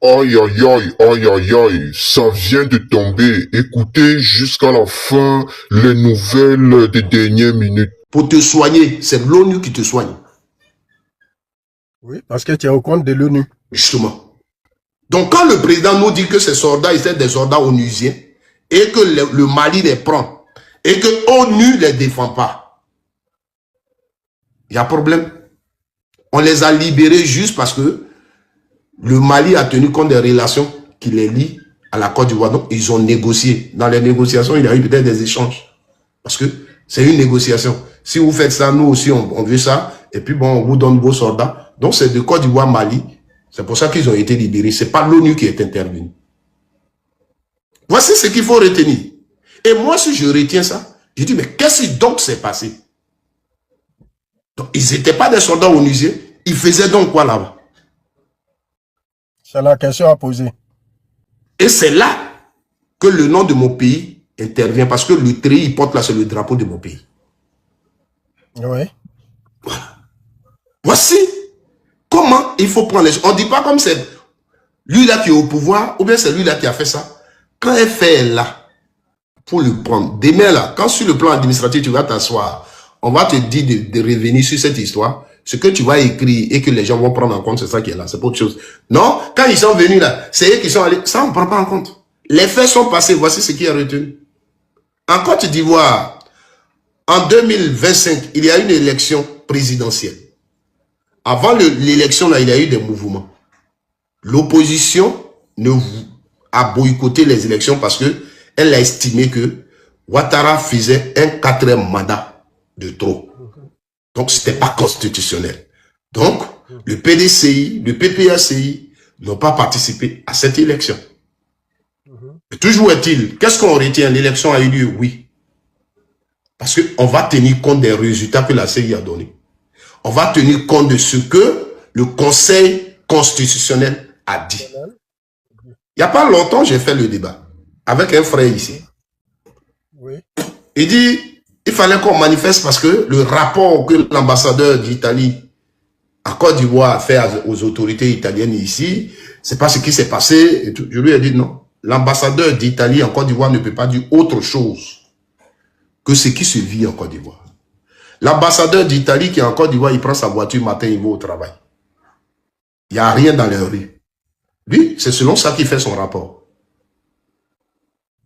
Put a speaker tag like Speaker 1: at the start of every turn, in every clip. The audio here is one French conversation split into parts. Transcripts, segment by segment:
Speaker 1: Aïe aïe aïe aïe aïe aïe, ça vient de tomber. Écoutez jusqu'à la fin les nouvelles des dernières minutes.
Speaker 2: Pour te soigner, c'est l'ONU qui te soigne.
Speaker 3: Oui, parce que tu es au compte de l'ONU.
Speaker 2: Justement. Donc quand le président nous dit que ces soldats, ils sont des soldats onusiens, et que le Mali les prend, et que l'ONU ne les défend pas, il y a problème. On les a libérés juste parce que le Mali a tenu compte des relations qui les lient à la Côte d'Ivoire. Donc, ils ont négocié. Dans les négociations, il y a eu peut-être des échanges. Parce que c'est une négociation. Si vous faites ça, nous aussi, on veut ça. Et puis, bon, on vous donne vos soldats. Donc, c'est de Côte d'Ivoire, Mali. C'est pour ça qu'ils ont été libérés. Ce n'est pas l'ONU qui est intervenue. Voici ce qu'il faut retenir. Et moi, si je retiens ça, je dis, mais qu'est-ce qui donc s'est passé? Donc, ils n'étaient pas des soldats onusiens. Ils faisaient donc quoi là-bas?
Speaker 3: C'est la question à poser.
Speaker 2: Et c'est là que le nom de mon pays intervient, parce que le treillis, il porte là, c'est le drapeau de mon pays.
Speaker 3: Oui.
Speaker 2: Voilà. Voici comment il faut prendre les choses. On ne dit pas comme c'est lui là qui est au pouvoir, ou bien c'est lui là qui a fait ça. Quand elle fait là, il faut le prendre. Demain là, quand sur le plan administratif, tu vas t'asseoir, on va te dire de revenir sur cette histoire. Ce que tu vas écrire et que les gens vont prendre en compte, c'est ça qui est là, c'est pas autre chose. Non, quand ils sont venus là, c'est eux qui sont allés, ça on ne prend pas en compte. Les faits sont passés, voici ce qui est retenu. En Côte d'Ivoire, en 2025, il y a une élection présidentielle. Avant l'élection, là, il y a eu des mouvements. L'opposition a boycotté les élections parce qu'elle a estimé que Ouattara faisait un 4e mandat de trop. Donc, ce n'était pas constitutionnel. Donc, le PDCI, le PPACI n'ont pas participé à cette élection. Et toujours est-il, qu'est-ce qu'on retient? L'élection a eu lieu, oui. Parce qu'on va tenir compte des résultats que la CI a donnés. On va tenir compte de ce que le Conseil constitutionnel a dit. Il n'y a pas longtemps, j'ai fait le débat avec un frère ici.
Speaker 3: Oui.
Speaker 2: Il dit, il fallait qu'on manifeste parce que le rapport que l'ambassadeur d'Italie en Côte d'Ivoire a fait aux autorités italiennes ici, c'est pas ce qui s'est passé. Et tout. Je lui ai dit non. L'ambassadeur d'Italie en Côte d'Ivoire ne peut pas dire autre chose que ce qui se vit en Côte d'Ivoire. L'ambassadeur d'Italie qui est en Côte d'Ivoire, il prend sa voiture matin, il va au travail. Il n'y a rien dans les rues. Lui, c'est selon ça qu'il fait son rapport.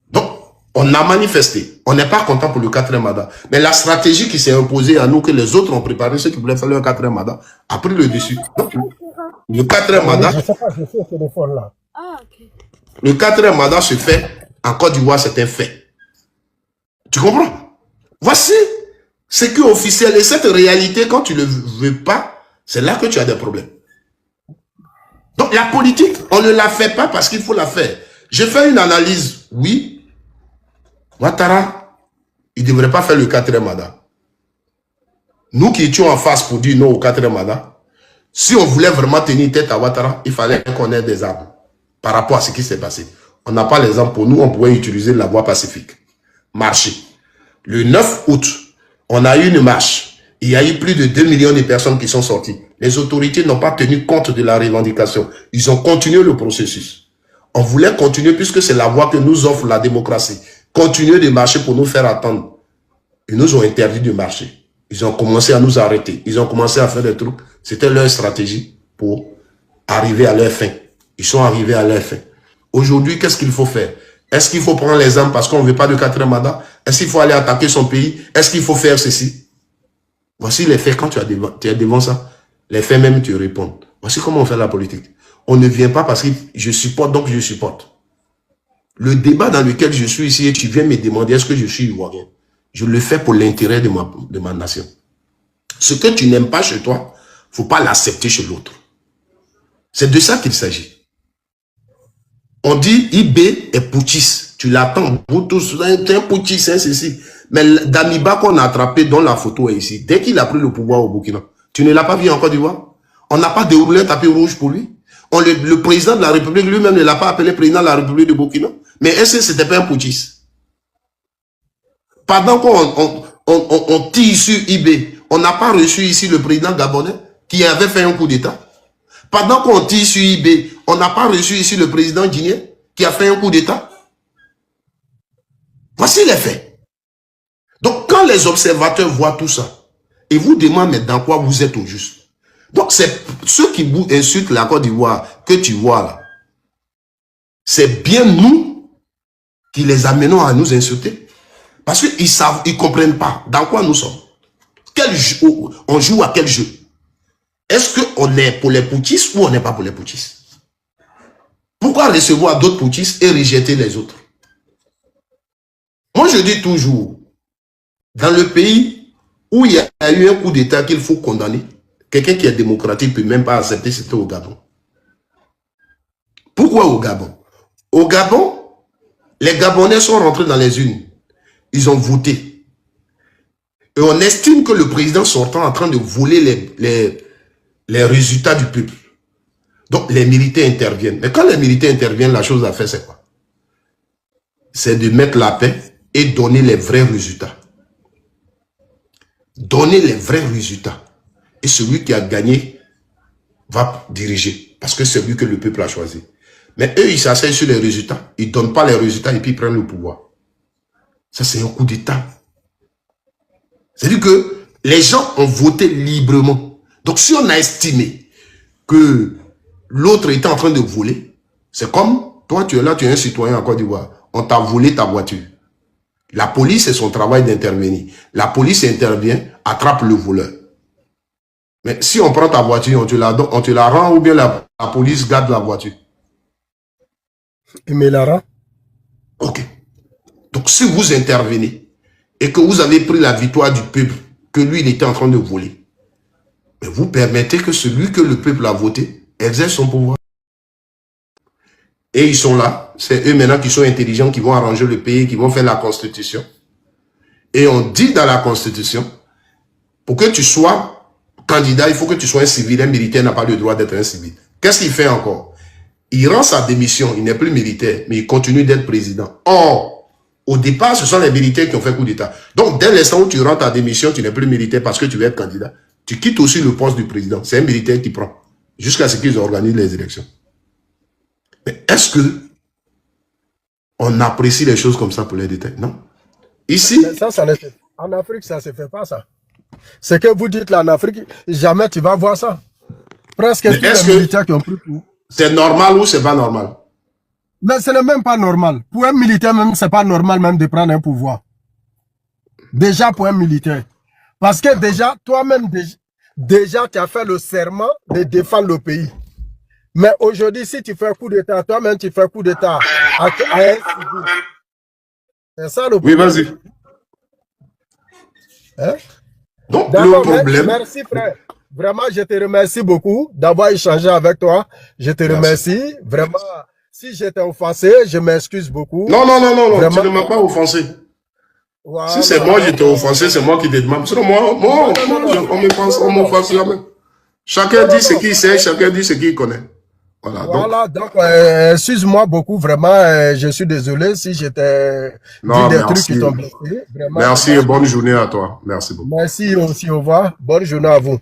Speaker 2: Donc, on a manifesté. On n'est pas content pour le 4e mandat. Mais la stratégie qui s'est imposée à nous, que les autres ont préparé, ceux qui voulaient faire leur 4e mandat, a pris le dessus. Donc, le 4e mandat...
Speaker 3: Je sais pas, je sais ce téléphone-là.
Speaker 2: Le 4e mandat se fait en Côte d'Ivoire, c'est un fait. Tu comprends? Voici ce qui est officiel. Et cette réalité, quand tu ne le veux pas, c'est là que tu as des problèmes. Donc la politique, on ne la fait pas parce qu'il faut la faire. Je fais une analyse, oui. Ouattara, il ne devrait pas faire le 4e mandat. Nous qui étions en face pour dire non au 4e mandat, si on voulait vraiment tenir tête à Ouattara, il fallait qu'on ait des armes par rapport à ce qui s'est passé. On n'a pas les armes pour nous, on pouvait utiliser la voie pacifique. Marcher. Le 9 août, on a eu une marche. Il y a eu plus de 2 millions de personnes qui sont sorties. Les autorités n'ont pas tenu compte de la revendication. Ils ont continué le processus. On voulait continuer puisque c'est la voie que nous offre la démocratie. Continuer de marcher pour nous faire attendre. Ils nous ont interdit de marcher. Ils ont commencé à nous arrêter. Ils ont commencé à faire des trucs. C'était leur stratégie pour arriver à leur fin. Ils sont arrivés à leur fin. Aujourd'hui, qu'est-ce qu'il faut faire? Est-ce qu'il faut prendre les armes parce qu'on ne veut pas de 4e mandat? Est-ce qu'il faut aller attaquer son pays? Est-ce qu'il faut faire ceci? Voici les faits quand tu es devant ça. Les faits même te répondent. Voici comment on fait la politique. On ne vient pas parce que je supporte, donc je supporte. Le débat dans lequel je suis ici et tu viens me demander est-ce que je suis ivoirien, je le fais pour l'intérêt de ma nation. Ce que tu n'aimes pas chez toi, il ne faut pas l'accepter chez l'autre. C'est de ça qu'il s'agit. On dit IB est putschiste. Tu l'attends. Vous tous, c'est un putschiste, c'est ceci. Mais Damiba qu'on a attrapé, dont la photo est ici, dès qu'il a pris le pouvoir au Burkina, tu ne l'as pas vu en Côte d'Ivoire? On n'a pas déroulé un tapis rouge pour lui. Le président de la République lui-même ne l'a pas appelé président de la République de Burkina. Mais est-ce que ce n'était pas un putschiste? Pendant qu'on tire sur IB, on n'a pas reçu ici le président gabonais qui avait fait un coup d'État. Pendant qu'on tire sur eBay, on n'a pas reçu ici le président guinéen qui a fait un coup d'État. Voici les faits. Donc, quand les observateurs voient tout ça, ils vous demandent mais dans quoi vous êtes au juste. Donc, c'est ceux qui vous insultent la Côte d'Ivoire que tu vois là. C'est bien nous qui les amenons à nous insulter. Parce qu'ils savent, ils ne comprennent pas dans quoi nous sommes. Quel jeu, on joue à quel jeu? Est-ce qu'on est pour les putschistes ou on n'est pas pour les putschistes? Pourquoi recevoir d'autres putschistes et rejeter les autres? Moi, je dis toujours, dans le pays où il y a eu un coup d'État qu'il faut condamner, quelqu'un qui est démocratique ne peut même pas accepter, c'était au Gabon. Pourquoi au Gabon? Au Gabon, les Gabonais sont rentrés dans les urnes. Ils ont voté. Et on estime que le président sortant est en train de voler les résultats du peuple. Donc, les militaires interviennent. Mais quand les militaires interviennent, la chose à faire, c'est quoi? C'est de mettre la paix et donner les vrais résultats. Donner les vrais résultats. Et celui qui a gagné va diriger. Parce que c'est lui que le peuple a choisi. Mais eux, ils s'asseyent sur les résultats. Ils ne donnent pas les résultats et puis ils prennent le pouvoir. Ça, c'est un coup d'État. C'est-à-dire que les gens ont voté librement. Donc, si on a estimé que l'autre était en train de voler, c'est comme, toi, tu es là, tu es un citoyen en Côte d'Ivoire. On t'a volé ta voiture. La police, c'est son travail d'intervenir. La police intervient, attrape le voleur. Mais si on prend ta voiture, on te la rend ou bien la police garde la voiture.
Speaker 3: Et me la rend.
Speaker 2: Ok. Donc, si vous intervenez et que vous avez pris la victoire du peuple, que lui, il était en train de voler, mais vous permettez que celui que le peuple a voté exerce son pouvoir. Et ils sont là. C'est eux maintenant qui sont intelligents, qui vont arranger le pays, qui vont faire la constitution. Et on dit dans la constitution, pour que tu sois candidat, il faut que tu sois un civil. Un militaire n'a pas le droit d'être un civil. Qu'est-ce qu'il fait encore? Il rend sa démission, il n'est plus militaire, mais il continue d'être président. Or, au départ, ce sont les militaires qui ont fait coup d'État. Donc, dès l'instant où tu rends ta démission, tu n'es plus militaire parce que tu veux être candidat. Tu quittes aussi le poste du président. C'est un militaire qui prend. Jusqu'à ce qu'ils organisent les élections. Mais est-ce que on apprécie les choses comme ça pour les détails? Non. Ici...
Speaker 3: Mais ça en Afrique, ça ne se fait pas, ça. Ce que vous dites là en Afrique, jamais tu vas voir ça. Presque tous les militaires qui ont pris pour...
Speaker 2: C'est normal ou c'est pas normal?
Speaker 3: Mais ce n'est même pas normal. Pour un militaire même, c'est pas normal même de prendre un pouvoir. Déjà pour un militaire. Parce que déjà, toi-même, déjà tu as fait le serment de défendre le pays. Mais aujourd'hui, si tu fais un coup d'État, toi-même tu fais un coup d'État à un civil. C'est ça le problème.
Speaker 2: Oui, vas-y.
Speaker 3: Hein?
Speaker 2: Donc, le problème...
Speaker 3: Merci frère. Vraiment, je te remercie beaucoup d'avoir échangé avec toi. Je te remercie. Vraiment, si j'étais offensé, je m'excuse beaucoup.
Speaker 2: Non, vraiment, tu ne m'as pas offensé. Voilà, si c'est moi qui t'ai offensé, c'est moi qui te demande. Sinon, on m'offense jamais. Chacun dit ce qu'il sait, chacun dit ce qu'il connaît.
Speaker 3: Voilà, donc excuse-moi beaucoup, vraiment, je suis désolé si j'étais dit des trucs qui t'ont blessé.
Speaker 2: Merci et bonne journée à toi. Merci beaucoup.
Speaker 3: Merci aussi, au revoir. Bonne journée à vous.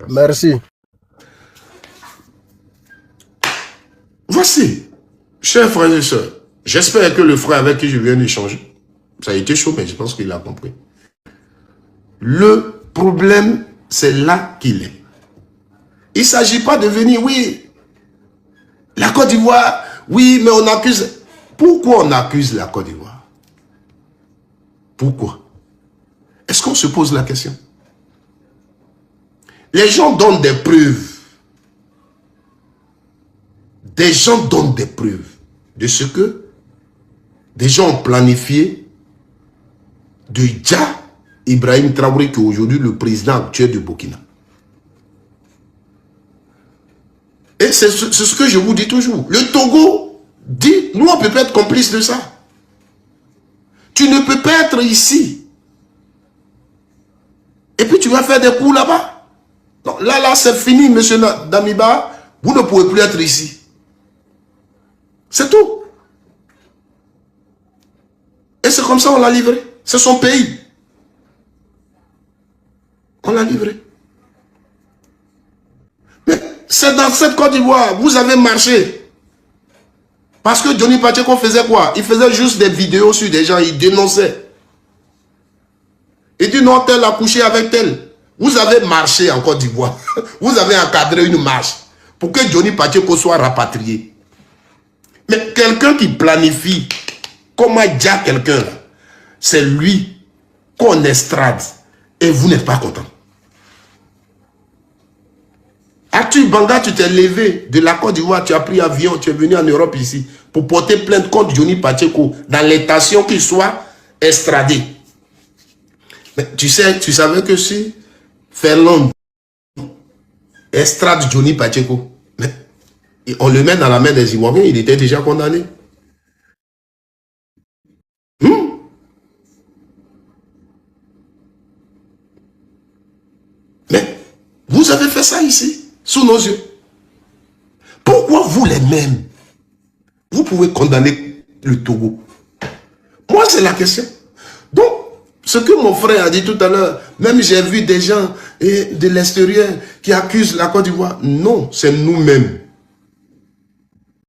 Speaker 3: Merci.
Speaker 2: Voici, chers frères et sœurs, j'espère que le frère avec qui je viens d'échanger, ça a été chaud, mais je pense qu'il a compris. Le problème, c'est là qu'il est. Il ne s'agit pas de venir, oui, la Côte d'Ivoire, oui, mais on accuse. Pourquoi on accuse la Côte d'Ivoire? Pourquoi? Est-ce qu'on se pose la question? Les gens donnent des preuves. Des gens donnent des preuves de ce que des gens ont planifié de Dja Ibrahim Traoré, qui est aujourd'hui le président actuel du Burkina. Et c'est ce que je vous dis toujours. Le Togo dit, nous on ne peut pas être complice de ça. Tu ne peux pas être ici. Et puis tu vas faire des coups là-bas. Là, c'est fini, monsieur Damiba. Vous ne pouvez plus être ici. C'est tout. Et c'est comme ça on l'a livré. C'est son pays. On l'a livré. Mais C'est dans cette Côte d'Ivoire, vous avez marché. Parce que Johnny Pacheco faisait quoi? Il faisait juste des vidéos sur des gens, il dénonçait. Il dit non, tel a couché avec tel. Vous avez marché en Côte d'Ivoire. Vous avez encadré une marche pour que Johnny Pacheco soit rapatrié. Mais quelqu'un qui planifie comment dire quelqu'un, c'est lui qu'on estrade et vous n'êtes pas content. Atu Banga, tu t'es levé de la Côte d'Ivoire, tu as pris avion, tu es venu en Europe ici pour porter plainte contre Johnny Pacheco dans l'intention qu'il soit extradé. Mais tu savais que si Ferland extrade Johnny Pacheco, mais on le met dans la main des Ivoiriens, il était déjà condamné. Mais vous avez fait ça ici, sous nos yeux. Pourquoi vous les mêmes, vous pouvez condamner le Togo? Moi, c'est la question. Donc, ce que mon frère a dit tout à l'heure, même j'ai vu des gens de l'extérieur qui accusent la Côte d'Ivoire. Non, c'est nous-mêmes.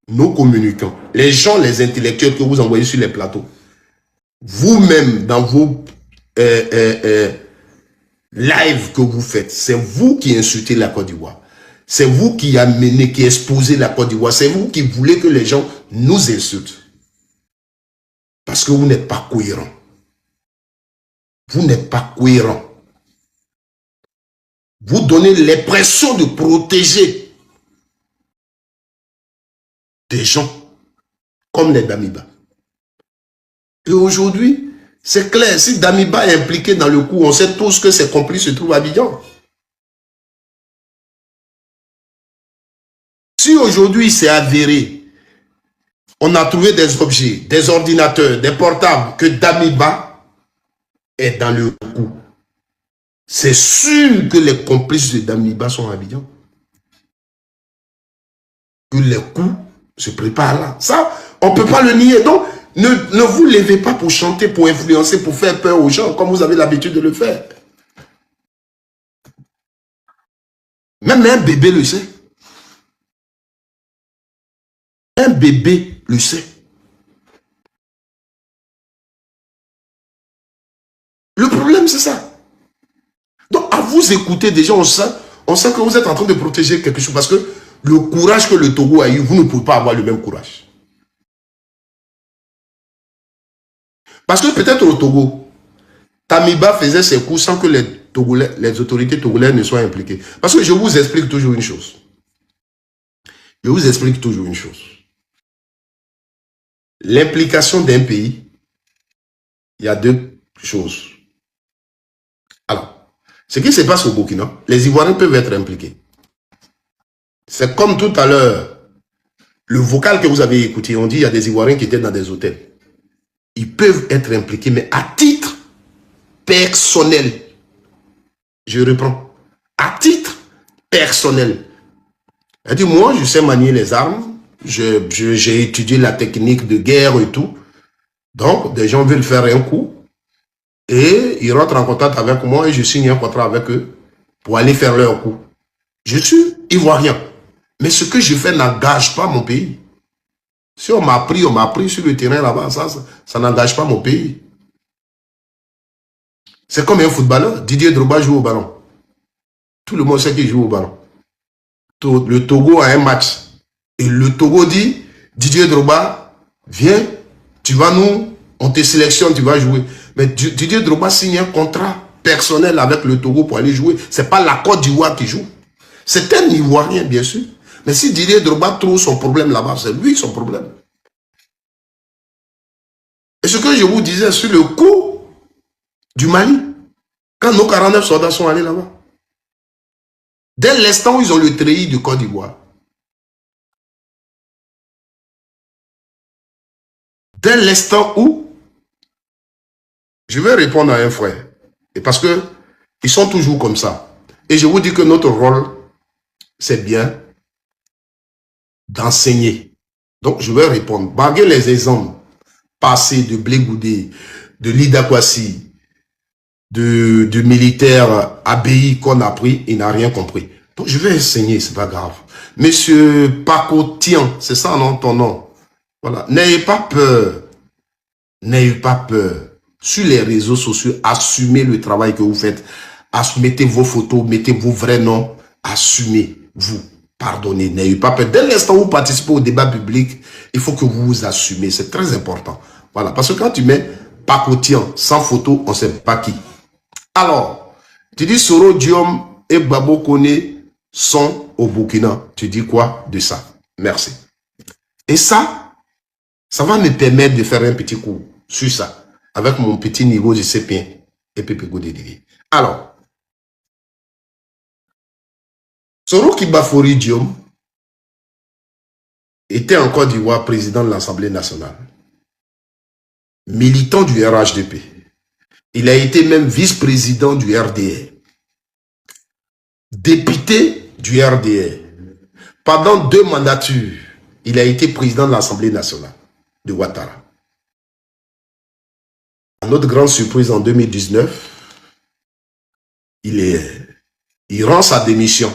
Speaker 2: Nos communicants, les gens, les intellectuels que vous envoyez sur les plateaux. Vous-même, dans vos lives que vous faites, c'est vous qui insultez la Côte d'Ivoire. C'est vous qui amenez, qui exposez la Côte d'Ivoire. C'est vous qui voulez que les gens nous insultent. Parce que vous n'êtes pas cohérent. Vous n'êtes pas cohérent. Vous donnez l'impression de protéger des gens comme les Damiba. Et aujourd'hui, c'est clair, si Damiba est impliqué dans le coup, on sait tous que ses complices se trouvent à Abidjan. Si aujourd'hui c'est avéré, on a trouvé des objets, des ordinateurs, des portables, que Damiba est dans le coup, c'est sûr que les complices de Damiba sont à Abidjan. Que les coups se préparent là. Ça, on ne peut pas le nier. Donc, ne vous levez pas pour chanter, pour influencer, pour faire peur aux gens, comme vous avez l'habitude de le faire. Même un bébé le sait. Un bébé le sait. Le problème, c'est ça. Donc, à vous écouter, déjà, on sent que vous êtes en train de protéger quelque chose. Parce que le courage que le Togo a eu, vous ne pouvez pas avoir le même courage. Parce que peut-être au Togo, Damiba faisait ses coups sans que les autorités togolaises ne soient impliquées. Parce que je vous explique toujours une chose. Je vous explique toujours une chose. L'implication d'un pays, il y a deux choses. Alors, ce qui se passe au Burkina, les Ivoiriens peuvent être impliqués. C'est comme tout à l'heure, le vocal que vous avez écouté, on dit qu'il y a des Ivoiriens qui étaient dans des hôtels. Ils peuvent être impliqués, mais à titre personnel. Je reprends. À titre personnel. Elle dit, moi, je sais manier les armes. J'ai étudié la technique de guerre et tout. Donc, des gens veulent faire un coup. Et ils rentrent en contact avec moi et je signe un contrat avec eux pour aller faire leur coup. Je suis ivoirien. Mais ce que je fais n'engage pas mon pays. Si on m'a pris sur le terrain là-bas, ça n'engage pas mon pays. C'est comme un footballeur. Didier Drogba joue au ballon. Tout le monde sait qu'il joue au ballon. Le Togo a un match. Et le Togo dit, Didier Drogba, viens, on te sélectionne, tu vas jouer. Mais Didier Drogba signe un contrat personnel avec le Togo pour aller jouer. Ce n'est pas la Côte d'Ivoire qui joue. C'est un Ivoirien, bien sûr. Mais si Didier Drogba trouve son problème là-bas, c'est lui son problème. Et ce que je vous disais sur le coup du Mali, quand nos 49 soldats sont allés là-bas, dès l'instant où ils ont le treillis de Côte d'Ivoire, dès l'instant où, je vais répondre à un frère, et parce que ils sont toujours comme ça. Et je vous dis que notre rôle, c'est bien d'enseigner. Donc, je vais répondre. Malgré les exemples passés de Blé Goudé, de Lida Kwasi, de militaires abbayis qu'on a pris, il n'a rien compris. Donc, je vais enseigner, c'est pas grave. Monsieur Paco Tian, c'est ça, non, ton nom? Voilà. N'ayez pas peur. N'ayez pas peur. Sur les réseaux sociaux, assumez le travail que vous faites. Mettez vos photos, mettez vos vrais noms. Assumez-vous. Pardonnez, n'ayez pas peur. Dès l'instant où vous participez au débat public, il faut que vous vous assumez. C'est très important. Voilà. Parce que quand tu mets Paco Tian sans photo, on ne sait pas qui. Alors, tu dis Soro Diom et Babo Kone sont au Burkina. Tu dis quoi de ça? Merci. Et ça va me permettre de faire un petit coup sur ça, avec mon petit niveau de C1 et Pépego Dédé. Alors, Soro Kibafori Diom était en Côte d'Ivoire président de l'Assemblée nationale, militant du RHDP. Il a été même vice-président du RDR, député du RDR. Pendant 2 mandatures, il a été président de l'Assemblée nationale de Ouattara. À notre grande surprise, en 2019, il rend sa démission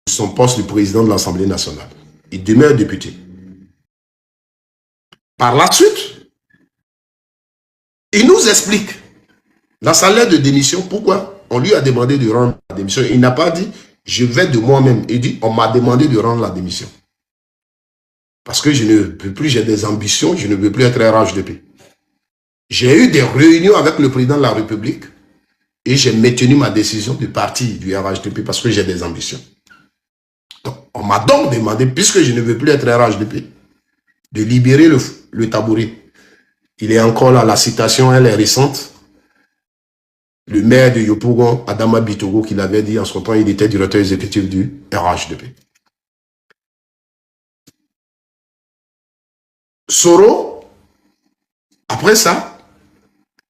Speaker 2: de son poste de président de l'Assemblée nationale. Il demeure député. Par la suite, il nous explique dans sa lettre de démission pourquoi on lui a demandé de rendre la démission. Il n'a pas dit « je vais de moi-même ». Il dit « on m'a demandé de rendre la démission ». Parce que je ne peux plus, j'ai des ambitions, je ne veux plus être RHDP. J'ai eu des réunions avec le président de la République et j'ai maintenu ma décision de partir du RHDP parce que j'ai des ambitions. Donc, on m'a donc demandé, puisque je ne veux plus être RHDP, de libérer le tabouret. Il est encore là, la citation, elle est récente. Le maire de Yopougon, Adama Bitogo, qui l'avait dit en son temps, il était directeur exécutif du RHDP. Soro, après ça,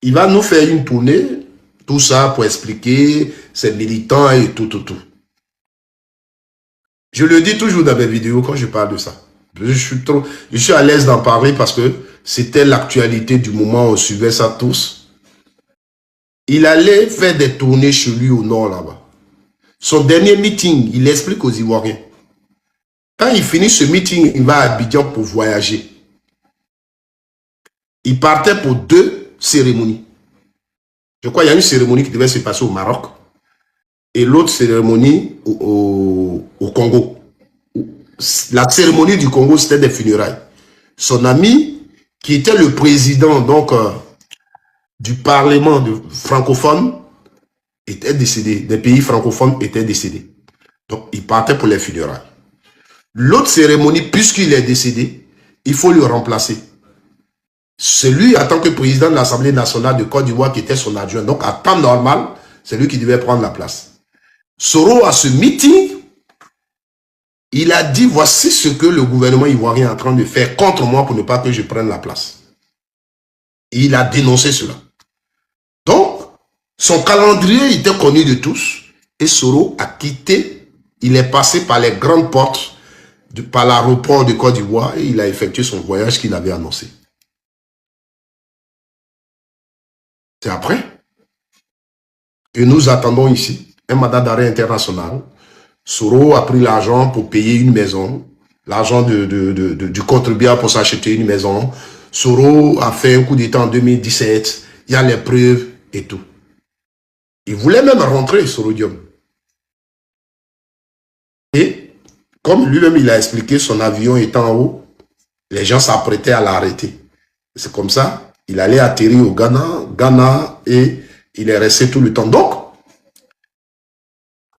Speaker 2: il va nous faire une tournée, tout ça pour expliquer ses militants et tout. Je le dis toujours dans mes vidéos quand je parle de ça. Je suis à l'aise d'en parler parce que c'était l'actualité du moment, on suivait ça tous. Il allait faire des tournées chez lui au nord là-bas. Son dernier meeting, il explique aux Ivoiriens. Quand il finit ce meeting, il va à Abidjan pour voyager. Il partait pour 2 cérémonies. Je crois qu'il y a une cérémonie qui devait se passer au Maroc et l'autre cérémonie au Congo. La cérémonie du Congo, c'était des funérailles. Son ami, qui était le président donc du Parlement francophone, était décédé. Des pays francophones étaient décédés. Donc, il partait pour les funérailles. L'autre cérémonie, puisqu'il est décédé, il faut le remplacer. C'est lui, en tant que président de l'Assemblée nationale de Côte d'Ivoire, qui était son adjoint. Donc, à temps normal, c'est lui qui devait prendre la place. Soro, à ce meeting, il a dit, voici ce que le gouvernement ivoirien est en train de faire contre moi pour ne pas que je prenne la place. Et il a dénoncé cela. Donc, son calendrier était connu de tous. Et Soro a quitté, il est passé par les grandes portes, par l'aéroport de Côte d'Ivoire, et il a effectué son voyage qu'il avait annoncé. C'est après. Et nous attendons ici un mandat d'arrêt international. Soro a pris l'argent pour payer une maison, l'argent du contribuable pour s'acheter une maison. Soro a fait un coup d'État en 2017. Il y a les preuves et tout. Il voulait même rentrer, Soro Diom. Et comme lui-même il a expliqué, son avion étant en haut, les gens s'apprêtaient à l'arrêter. C'est comme ça. Il allait atterrir au Ghana, et il est resté tout le temps. Donc,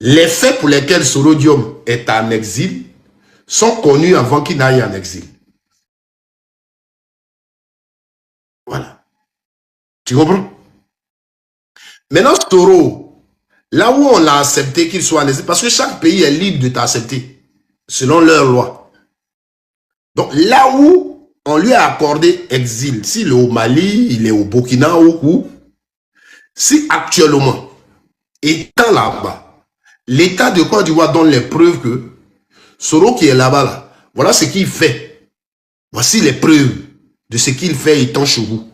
Speaker 2: les faits pour lesquels Soro Diom est en exil sont connus avant qu'il n'aille en exil. Voilà. Tu comprends? Maintenant, Soro, là où on l'a accepté qu'il soit en exil, parce que chaque pays est libre de t'accepter, selon leurs lois. Donc, là où on lui a accordé exil, s'il est au Mali, il est au Burkina ou où, si actuellement, étant là-bas, l'État de Côte d'Ivoire donne les preuves que Soro qui est là-bas, là, voilà ce qu'il fait. Voici les preuves de ce qu'il fait étant chez vous.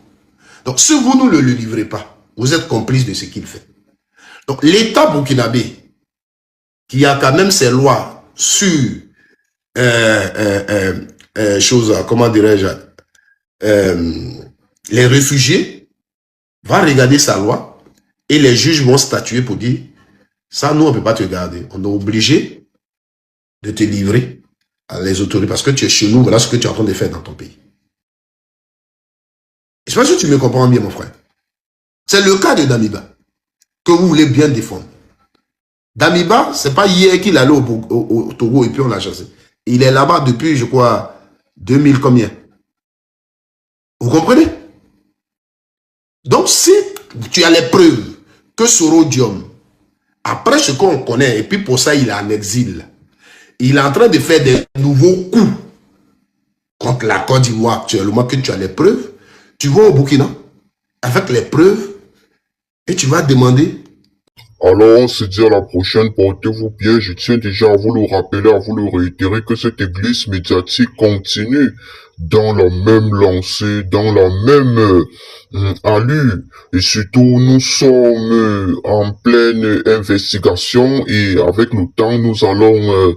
Speaker 2: Donc, si vous ne le livrez pas, vous êtes complice de ce qu'il fait. Donc, l'État burkinabé, qui a quand même ses lois sur comment dirais-je, les réfugiés, va regarder sa loi et les juges vont statuer pour dire, ça, nous, on ne peut pas te garder. On est obligé de te livrer à les autorités parce que tu es chez nous, voilà ce que tu es en train de faire dans ton pays. Je ne sais pas si tu me comprends bien, mon frère. C'est le cas de Damiba que vous voulez bien défendre. Damiba, c'est pas hier qu'il allait au Togo et puis on l'a chassé. Il est là-bas depuis, je crois, 2000 combien. Vous comprenez? Donc, si tu as les preuves que Sorodium, après ce qu'on connaît, et puis pour ça, il est en exil, il est en train de faire des nouveaux coups contre la Côte d'Ivoire actuellement, que tu as les preuves, tu vas au Burkina avec les preuves et tu vas demander.
Speaker 1: Alors, on se dit à la prochaine, portez-vous bien. Je tiens déjà à vous le rappeler, à vous le réitérer que cette église médiatique continue dans la même lancée, dans la même allure. Et surtout, nous sommes en pleine investigation et avec le temps, nous allons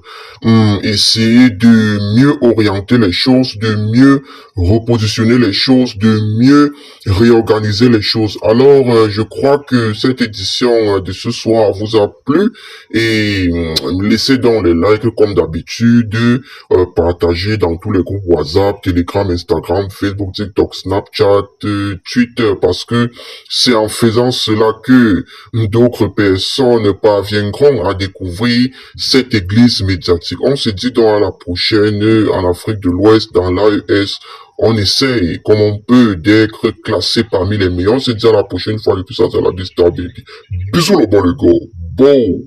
Speaker 1: essayer de mieux orienter les choses, de mieux repositionner les choses, de mieux réorganiser les choses. Alors, je crois que cette édition de ce soir vous a plu et laissez donc les likes comme d'habitude, partagez dans tous les groupes WhatsApp, Telegram, Instagram, Facebook, TikTok, Snapchat, Twitter, parce que c'est en faisant cela que d'autres personnes parviendront à découvrir cette église médiatique. On se dit donc à la prochaine en Afrique de l'Ouest, dans l'AES. On essaye, comme on peut, d'être classé parmi les meilleurs. On se dit à la prochaine fois, et tout ça, c'est la Disturb Baby. Bisous le bon, les gars. Bon.